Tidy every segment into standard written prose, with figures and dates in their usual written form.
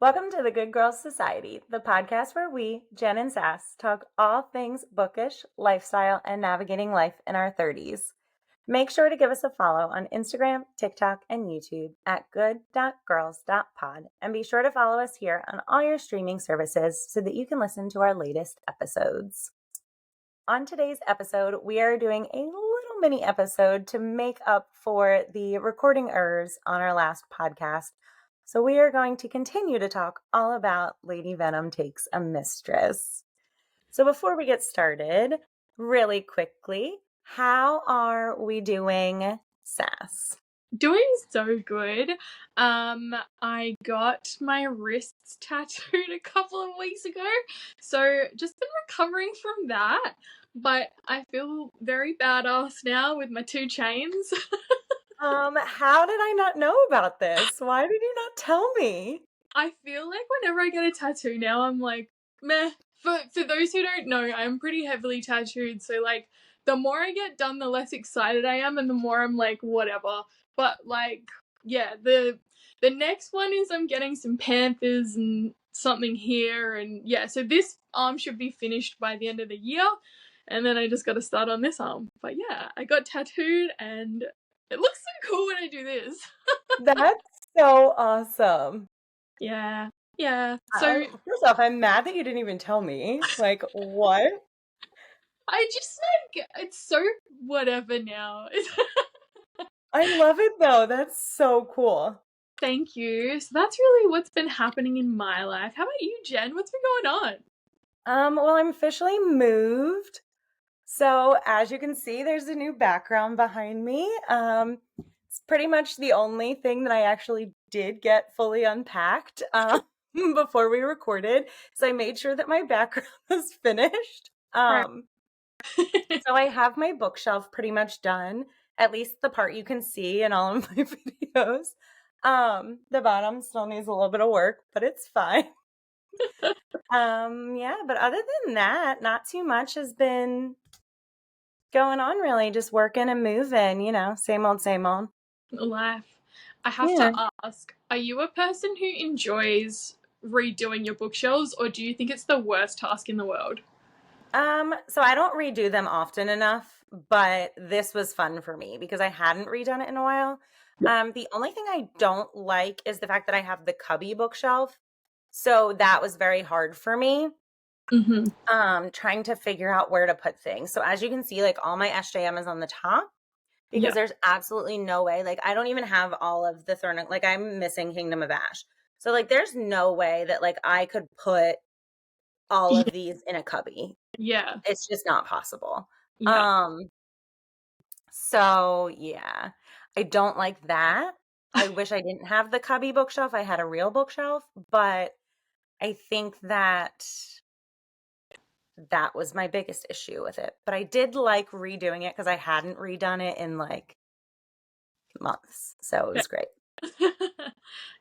Welcome to the Good Girls Society, the podcast where we, Jen and Sass, talk all things bookish, lifestyle, and navigating life in our 30s. Make sure to give us a follow on Instagram, TikTok, and YouTube at good.girls.pod, and be sure to follow us here on all your streaming services so that you can listen to our latest episodes. On today's episode, we are doing a little mini episode to make up for the recording errors on our last podcast. So we are going to continue to talk all about Lady Venom Takes a Mistress. So before we get started, really quickly, how are we doing, Sass? Doing so good. I got my wrists tattooed a couple of weeks ago, so just been recovering from that. But I feel very badass now with my 2 chains. How did I not know about this? Why did you not tell me? I feel like whenever I get a tattoo now, I'm like, meh. For those who don't know, I'm pretty heavily tattooed, so like the more I get done, the less excited I am, and the more I'm like, whatever. But like, yeah, the next one is I'm getting some panthers and something here, and yeah, so this arm should be finished by the end of the year, and then I just got to start on this arm. But yeah, I got tattooed, and it looks so cool when I do this. That's so awesome. Yeah. Yeah. So First off, I'm mad that you didn't even tell me. Like, what? I just like it's so whatever now. I love it though. That's so cool. Thank you. So that's really what's been happening in my life. How about you, Jen? What's been going on? Well, I'm officially moved. So as you can see, there's a new background behind me. It's pretty much the only thing that I actually did get fully unpacked before we recorded. So I made sure that my background was finished. Right. So I have my bookshelf pretty much done, at least the part you can see in all of my videos. The bottom still needs a little bit of work, but it's fine. Yeah, but other than that, not too much has been going on really, just working and moving, same old, same old. Life. I have Yeah. to ask, are you a person who enjoys redoing your bookshelves, or do you think it's the worst task in the world? So I don't redo them often enough, but this was fun for me because I hadn't redone it in a while. The only thing I don't like is the fact that I have the cubby bookshelf. So that was very hard for me. Trying to figure out where to put things. So as you can see, like all my SJM is on the top because Yeah. there's absolutely no way. Like I don't even have all of the Thorn. Like I'm missing Kingdom of Ash. So like there's no way that like I could put all of these in a cubby. Yeah. It's just not possible. Yeah. Um, so yeah, I don't like that. I wish I didn't have the cubby bookshelf. I had a real bookshelf, but I think that was my biggest issue with it. But I did like redoing it because I hadn't redone it in like months. So it was great.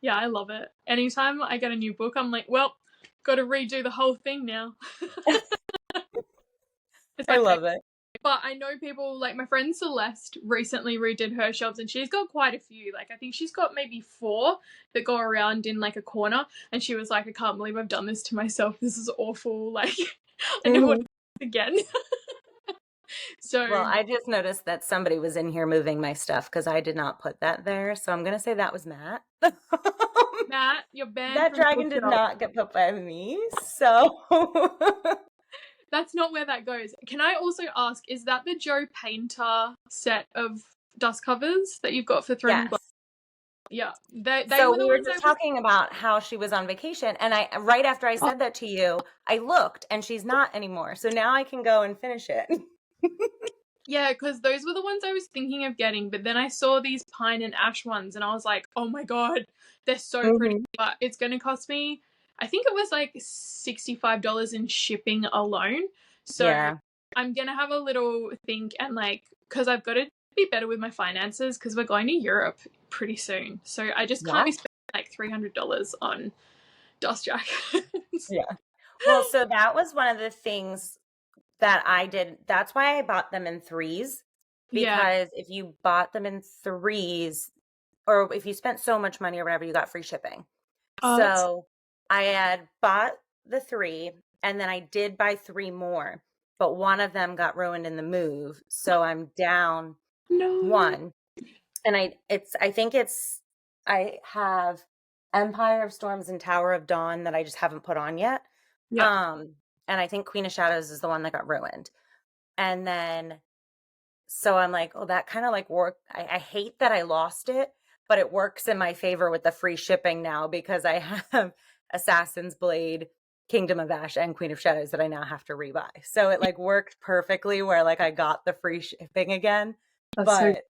Yeah, I love it. Anytime I get a new book, I'm like, well, got to redo the whole thing now. It's I my love it. But I know people like my friend Celeste recently redid her shelves and she's got quite a few. Like I think she's got maybe 4 that go around in like a corner. And she was like, I can't believe I've done this to myself. This is awful. Like I never want to do this again. So Well, I just noticed that somebody was in here moving my stuff because I did not put that there. So I'm going to say that was Matt. Matt, you're banned That from the dragon did bookshelf. not get put by me. So That's not where that goes. Can I also ask, is that the Joe Painter set of dust covers that you've got for Throne and Glass? yes. Yeah. They So were we the were ones I just was talking about how she was on vacation, and I right after I said that to you, I looked and she's not anymore. So now I can go and finish it. Yeah, because those were the ones I was thinking of getting, but then I saw these pine and ash ones and I was like, oh my god, they're so pretty, but it's going to cost me, I think it was like $65 in shipping alone. So Yeah. I'm going to have a little think and like, because I've got to be better with my finances because we're going to Europe pretty soon. So I just can't Yeah. be spending like $300 on dust jackets. Yeah. Well, so that was one of the things that I did. That's why I bought them in threes, Yeah. because if you bought them in threes, or if you spent so much money or whatever, you got free shipping. Oh, that's So I had bought the 3 and then I did buy 3 more, but one of them got ruined in the move, so I'm down No. 1. And I think I have Empire of Storms and Tower of Dawn that I just haven't put on yet. Yeah. And I think Queen of Shadows is the one that got ruined. And then so I'm like, oh, that kind of like worked. I hate that I lost it, but it works in my favor with the free shipping now because I have Assassin's Blade, Kingdom of Ash, and Queen of Shadows that I now have to rebuy. So it like worked perfectly where like I got the free shipping again. That's so But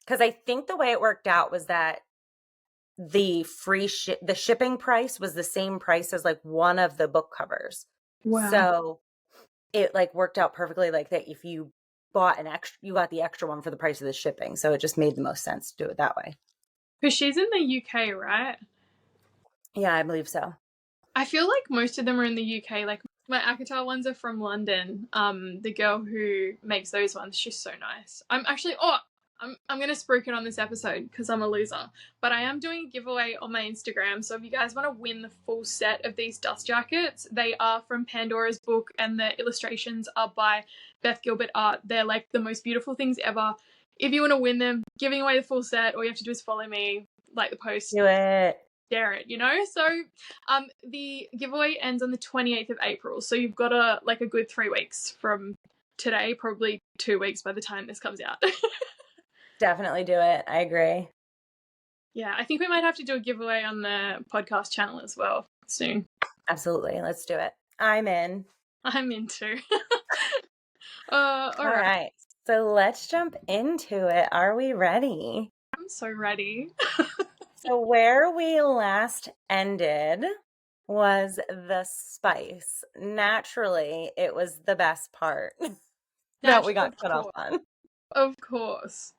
because I think the way it worked out was that the shipping price was the same price as like one of the book covers. wow. So it like worked out perfectly like that if you bought an extra you got the extra one for the price of the shipping. So it just made the most sense to do it that way. Because she's in the UK, right? Yeah, I believe so. I feel like most of them are in the UK. Like my Akatar ones are from London. The girl who makes those ones, she's so nice. I'm gonna spruik it on this episode because I'm a loser. But I am doing a giveaway on my Instagram. So if you guys want to win the full set of these dust jackets, they are from Pandora's book, and the illustrations are by Beth Gilbert Art. They're like the most beautiful things ever. If you want to win them, giving away the full set, all you have to do is follow me, like the post, Do it. share it, you know? So the giveaway ends on the 28th of April. So you've got a good 3 weeks from today, probably 2 weeks by the time this comes out. Definitely do it. I agree. Yeah, I think we might have to do a giveaway on the podcast channel as well soon. Absolutely. Let's do it. I'm in. I'm into. All All right. right. So let's jump into it. Are we ready? I'm so ready. So where we last ended was the spice. Naturally, it was the best part that we got cut off on. Of course.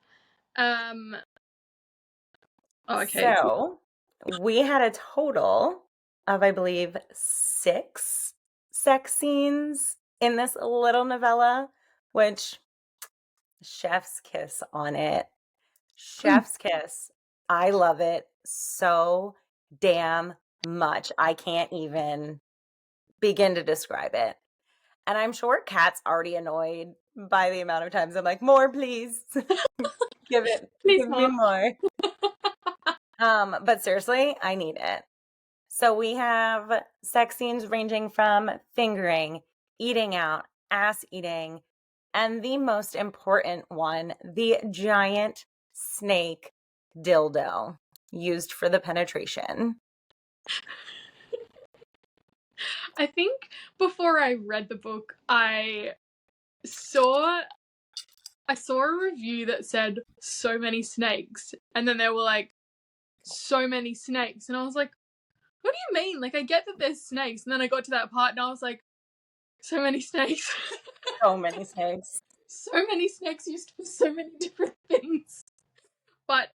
Okay. So we had a total of, I believe, 6 sex scenes in this little novella, which chef's kiss on it. Chef's kiss. I love it so damn much. I can't even begin to describe it. And I'm sure Kat's already annoyed by the amount of times I'm like, more, please. Please Give me more. more. But seriously, I need it. So we have sex scenes ranging from fingering, eating out, ass eating, and the most important one, the giant snake dildo used for the penetration. I think before I read the book, saw a review that said so many snakes, and then they were like, so many snakes, and I was like, what do you mean? Like, I get that there's snakes, and then I got to that part and I was like, so many snakes. So many snakes. So many snakes used for so many different things. But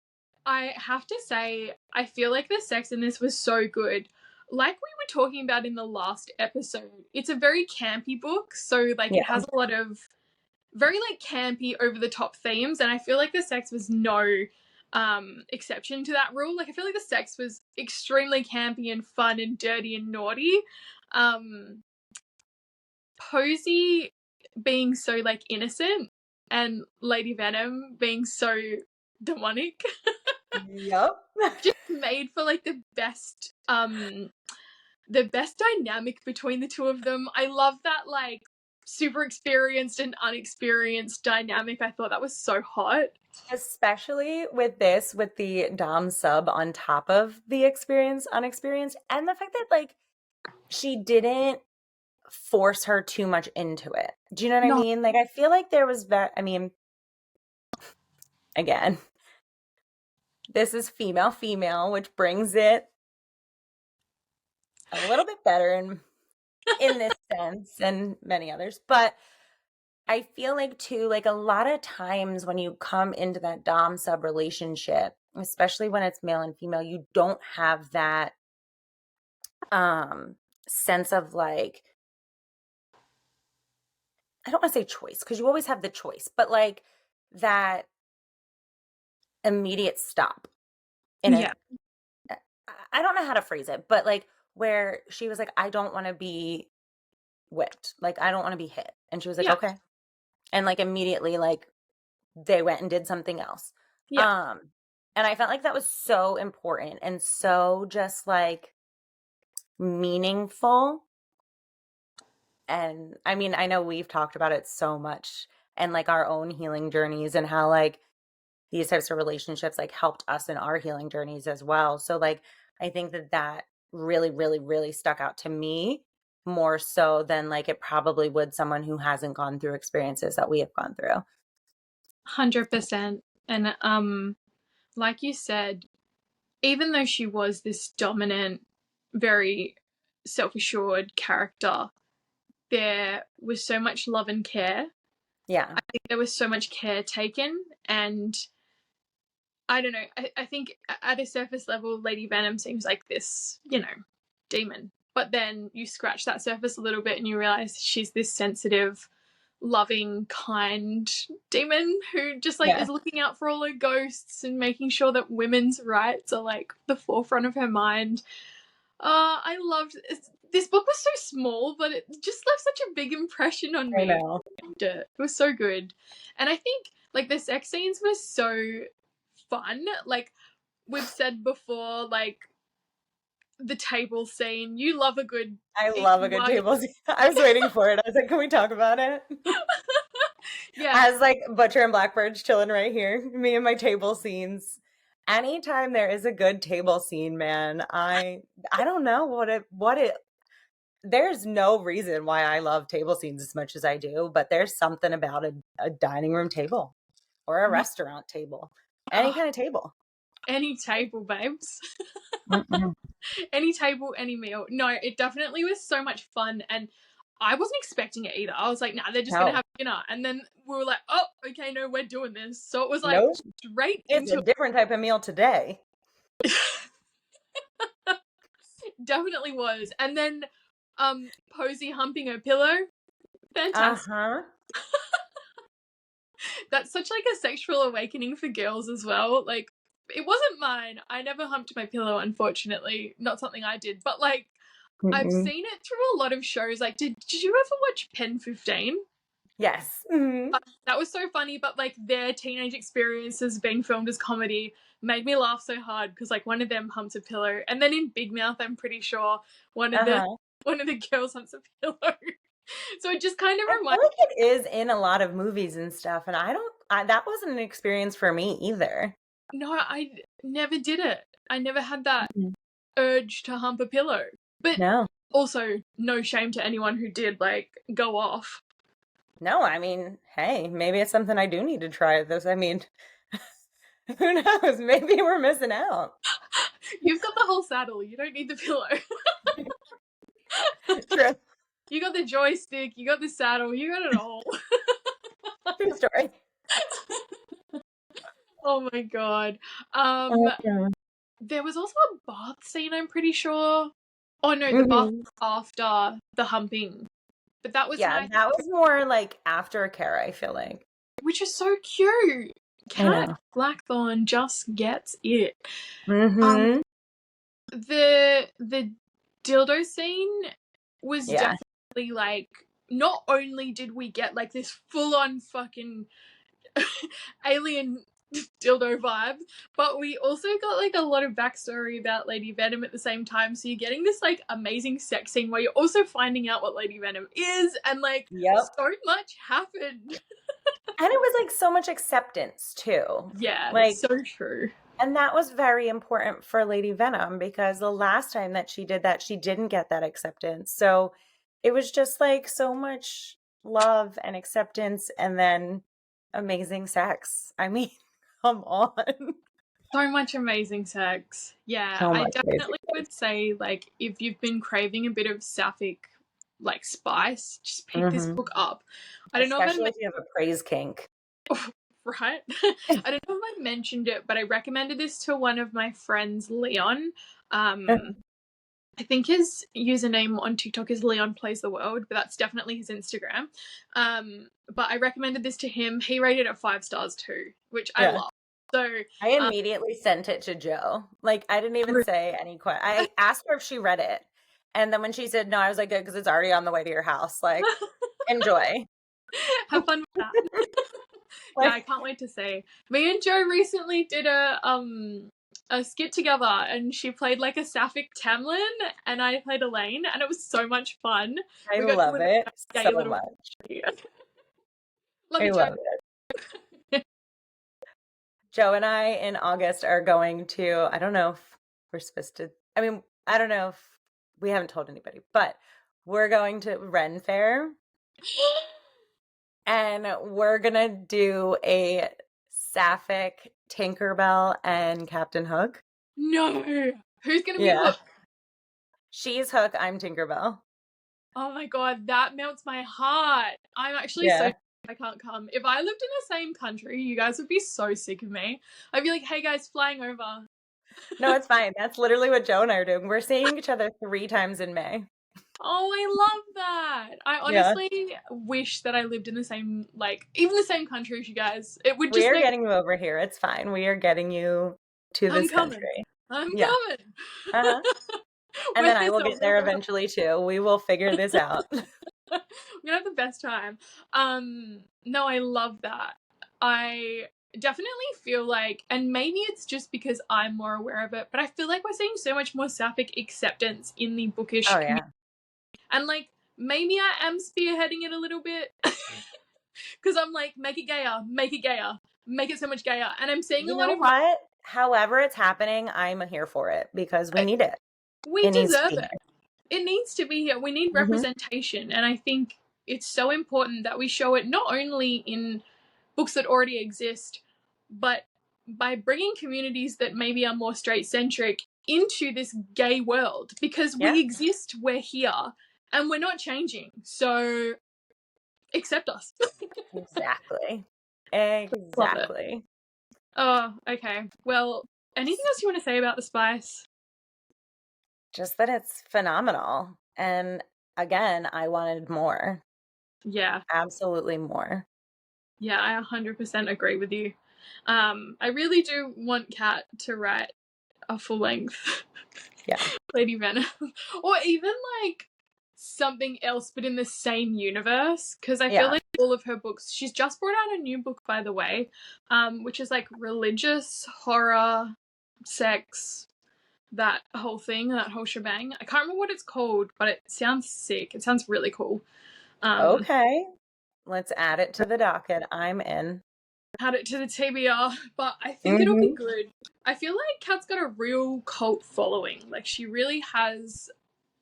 I have to say, I feel like the sex in this was so good. Like we were talking about in the last episode, it's a very campy book, so like Yeah. it has a lot of very like campy over the top themes, and I feel like the sex was no exception to that rule. Like I feel like the sex was extremely campy and fun and dirty and naughty. Posey being so like innocent and Lady Venom being so demonic Yep. just made for like the best dynamic between the two of them. I love that like super experienced and unexperienced dynamic. I thought that was so hot. Especially with this, with the Dom sub on top of the unexperienced, and the fact that like she didn't force her too much into it. Do you know what I No. mean? Like I feel like there was I mean, again, this is female, which brings it a little bit better in this sense and many others. But I feel like too, like a lot of times when you come into that Dom sub relationship, especially when it's male and female, you don't have that sense of like, I don't want to say choice because you always have the choice, but like that immediate stop in Yeah. a I don't know how to phrase it, but like where she was like, I don't want to be whipped. Like, I don't want to be hit. And she was like, Yeah. okay. And like immediately, like, they went and did something else. Yeah. And I felt like that was so important and so just like meaningful. And I mean, I know we've talked about it so much and like our own healing journeys and how like these types of relationships like helped us in our healing journeys as well. So like I think that that really, really, really stuck out to me more so than like it probably would someone who hasn't gone through experiences that we have gone through. 100%. And like you said, even though she was this dominant, very self-assured character, there was so much love and care. Yeah. I think there was so much care taken, and I don't know, I think at a surface level, Lady Venom seems like this, demon. But then you scratch that surface a little bit and you realize she's this sensitive, loving, kind demon who just like Yeah. is looking out for all her ghosts and making sure that women's rights are like the forefront of her mind. I loved this book was so small, but it just left such a big impression on I me. know. It was so good. And I think like the sex scenes were so fun. Like we've said before, like the table scene. You love a good I love a good table scene. I was waiting for it. I was like, can we talk about it? Yeah. As like Butcher and Blackbird's chilling right here. Me and my table scenes. Anytime there is a good table scene, man, I don't know what it there's no reason why I love table scenes as much as I do, but there's something about a dining room table or a restaurant table. Any kind of table. Any table, babes. Mm-mm. Any table, any meal. No, it definitely was so much fun, and I wasn't expecting it either. I was like, nah, they're just gonna No. have dinner, and then we were like, oh, okay, no, we're doing this. So it was like Nope. straight It's a into different type of meal today. it. Definitely was. And then Posey humping her pillow. Fantastic. Uh-huh. That's such like a sexual awakening for girls as well. Like it wasn't mine. I never humped my pillow, unfortunately. Not something I did. But like I've Mm-mm. seen it through a lot of shows. Like did you ever watch Pen 15? Yes. Mm-hmm. That was so funny, but like their teenage experiences being filmed as comedy made me laugh so hard because like one of them humps a pillow, and then in Big Mouth, I'm pretty sure one of the Uh-huh. one of the girls humps a pillow. So it just kind of I feel reminds. like it is in a lot of movies and stuff, and that wasn't an experience for me either. No, I never did it. I never had that Mhm. urge to hump a pillow. But No. also, no shame to anyone who did like go off. No, I mean, hey, maybe it's something I do need to try this. I mean, who knows? Maybe we're missing out. You've got the whole saddle. You don't need the pillow. True. You got the joystick. You got the saddle. You got it all. True story. Oh my god. Okay. There was also a bath scene, I'm pretty sure. Oh no, the bath Mhm. after the humping. But that was Yeah, nice, that was more like aftercare, I feel like. which is so cute. I know. Kat Blackthorne just gets it. Mm-hmm. The dildo scene was Yeah. definitely like, not only did we get like this full on fucking alien dildo vibe, but we also got like a lot of backstory about Lady Venom at the same time. So you're getting this like amazing sex scene where you're also finding out what Lady Venom is, and like Yep. so much happened. And it was like so much acceptance too. Yeah, Like, so true. and that was very important for Lady Venom because the last time that she did that, she didn't get that acceptance. So it was just like so much love and acceptance and then amazing sex. I mean, come on. So much amazing sex. Yeah, So I much amazing definitely would say like if you've been craving a bit of sapphic like spice, just pick this Mm-hmm. book up. I don't know if Especially if you have a praise kink. right? I don't know if I mentioned it, but I recommended this to one of my friends, Leon. I think his username on TikTok is Leon Plays the World, but that's definitely his Instagram. But I recommended this to him. He rated it 5 stars too, which I Yeah. love. So I immediately sent it to Joe. Like, I didn't even say any question. I asked her if she read it. And then when she said no, I was like, good, because it's already on the way to your house. Like, enjoy. Have fun with that. Yeah, I can't wait to see. Me and Joe recently did a skit together, and she played like a sapphic Tamlin, and I played Elaine, and it was so much fun. I We got love to live it a gay so little. much. Love I you, Joe. love it. Joe and I in August are going to, I don't know if we're supposed to, I mean, I don't know if we haven't told anybody, but we're going to Ren Fair and we're going to do a sapphic Tinkerbell and Captain Hook. No, who's gonna be Yeah. Hook? She's Hook, I'm Tinkerbell. Oh my god, that melts my heart. I'm actually so I can't come. If I lived in the same country, you guys would be so sick of me. I'd be like, hey guys, flying over. No, it's fine. That's literally what Joe and I are doing. We're seeing each other 3 times in May. Oh, I love that. I honestly wish that I lived in the same, like, even the same country as you guys. It would just We are make. getting you over here. It's fine. We are getting you to this country. I'm Yeah. coming. Uh-huh. And then I will get there eventually too. We will figure this out. We're gonna have the best time. No, I love that. I definitely feel like, and maybe it's just because I'm more aware of it, but I feel like we're seeing so much more sapphic acceptance in the bookish community. And like, maybe I am spearheading it a little bit because I'm like, make it gayer, make it so much gayer. And I'm seeing a lot of what? However it's happening, I'm here for it because we need it. We deserve it. It needs to be here. We need representation. And I think it's so important that we show it not only in books that already exist, but by bringing communities that maybe are more straight-centric into this gay world, because we exist, we're here, and we're not changing. So accept us. Exactly. Oh, okay. Well, anything else you want to say about The Spice? Just that it's phenomenal. And again, I wanted more. Yeah. Absolutely more. Yeah, I 100% agree with you. I really do want Kat to write a full length Lady Venom. Or even like something else but in the same universe, because I feel like all of her books, she's just brought out a new book, by the way, which is like religious horror, sex, that whole thing, that whole shebang. I can't remember what it's called, but it sounds sick. It sounds really cool. Okay. Let's add it to the docket. I'm in. Add it to the TBR, but I think it'll be good. I feel like Kat's got a real cult following. Like, she really has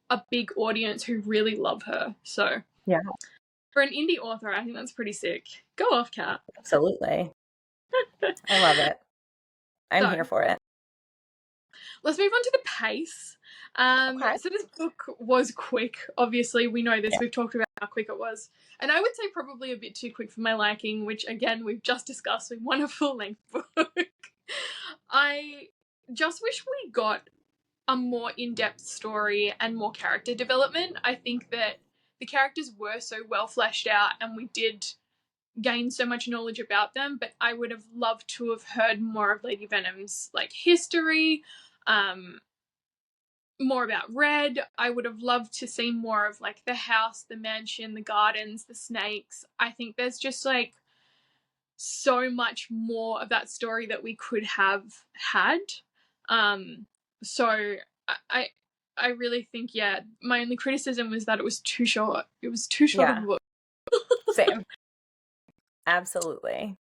a big audience who really love her. So, yeah, for an indie author, I think that's pretty sick. Go off, Kat. Absolutely. I love it. I'm here for it. Let's move on to the pace. So this book was quick. Obviously, we know this. We've talked about how quick it was. And I would say probably a bit too quick for my liking, which, again, we've just discussed. We want a full-length book. I just wish we got a more in-depth story and more character development. I think that the characters were so well fleshed out and we did gain so much knowledge about them, but I would have loved to have heard more of Lady Venom's like history, more about Red. I would have loved to see more of like the house, the mansion, the gardens, the snakes. I think there's just like so much more of that story that we could have had. So I really think, my only criticism was that it was too short. It was too short of a book. Same. Absolutely.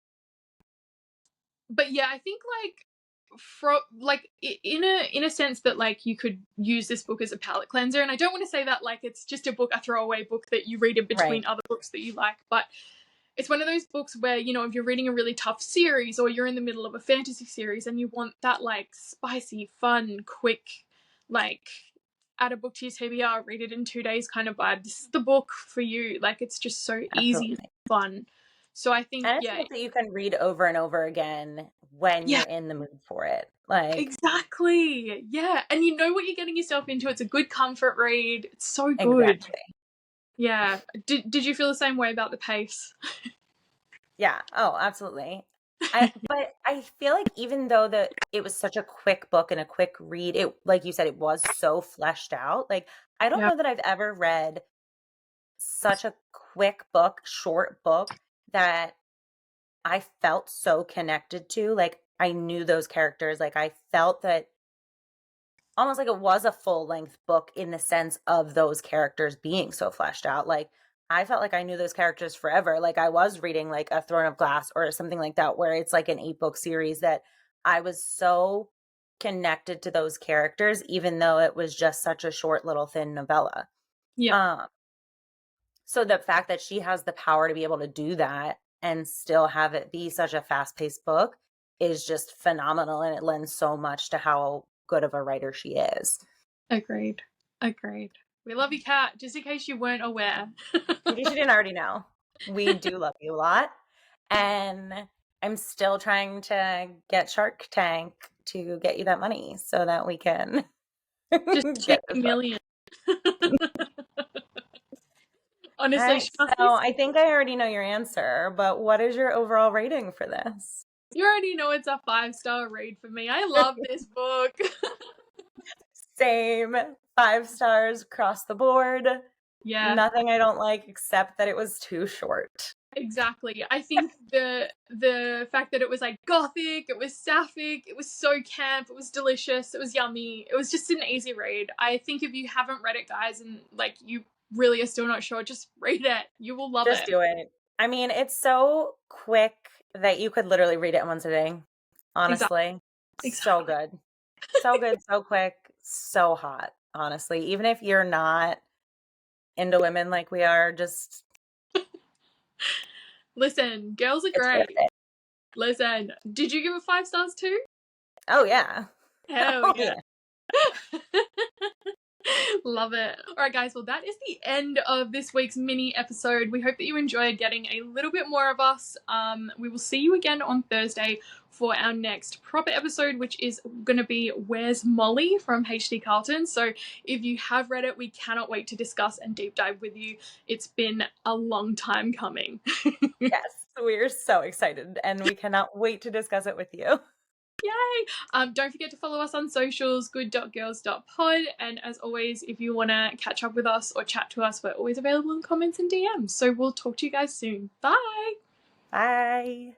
But yeah, I think in a sense that like you could use this book as a palate cleanser, and I don't want to say that like it's just a book, a throwaway book that you read in between other books that you like, but it's one of those books where, you know, if you're reading a really tough series or you're in the middle of a fantasy series and you want that like spicy, fun, quick, like add a book to your TBR, read it in 2 days kind of vibe, this is the book for you. Like, it's just so easy and fun. So I think, and it's a book that you can read over and over again when you're in the mood for it. Like, exactly. Yeah. And you know what you're getting yourself into. It's a good comfort read. It's so good. Exactly. Yeah. Did you feel the same way about the pace? Yeah. Oh, absolutely. But I feel like even though it was such a quick book and a quick read, it, like you said, it was so fleshed out. Like, I don't Yeah. know that I've ever read such a quick book, short book that I felt so connected to. Like, I knew those characters. Like, I felt that almost like it was a full length book in the sense of those characters being so fleshed out. Like, I felt like I knew those characters forever. Like, I was reading like a Throne of Glass or something like that, where it's like an 8 book series that I was so connected to those characters, even though it was just such a short little thin novella. Yeah. Um, so the fact that she has the power to be able to do that and still have it be such a fast-paced book is just phenomenal, and it lends so much to how good of a writer she is. Agreed. We love you, Kat, just in case you weren't aware. In case you didn't already know, we do love you a lot. And I'm still trying to get Shark Tank to get you that money so that we can Just get 2 this book. million. Honestly, All right, she must be. so I think I already know your answer, but what is your overall rating for this? You already know it's a 5-star read for me. I love this book. Same, 5 stars across the board. Yeah, Nothing I don't like except that it was too short. exactly. I think the fact that it was like gothic, it was sapphic, it was so camp, it was delicious, it was yummy, it was just an easy read. I think if you haven't read it, guys, and like you really are still not sure, just read it. You will love Just it. do it. I mean, it's so quick that you could literally read it in one sitting. Honestly. So Exactly. good. So good, so quick, so hot, honestly. Even if you're not into women like we are, just Listen, girls are it's great. worth it. Listen, did you give it 5 stars too? Oh yeah. Hell Oh yeah. yeah. Love it. All right, guys. Well, that is the end of this week's mini episode. We hope that you enjoyed getting a little bit more of us. We will see you again on Thursday for our next proper episode, which is going to be Where's Molly from HD Carlton. So if you have read it, we cannot wait to discuss and deep dive with you. It's been a long time coming. Yes, we're so excited and we cannot wait to discuss it with you. Yay! Don't forget to follow us on socials, good.girls.pod. And as always, if you want to catch up with us or chat to us, we're always available in comments and DMs. So we'll talk to you guys soon. Bye! Bye.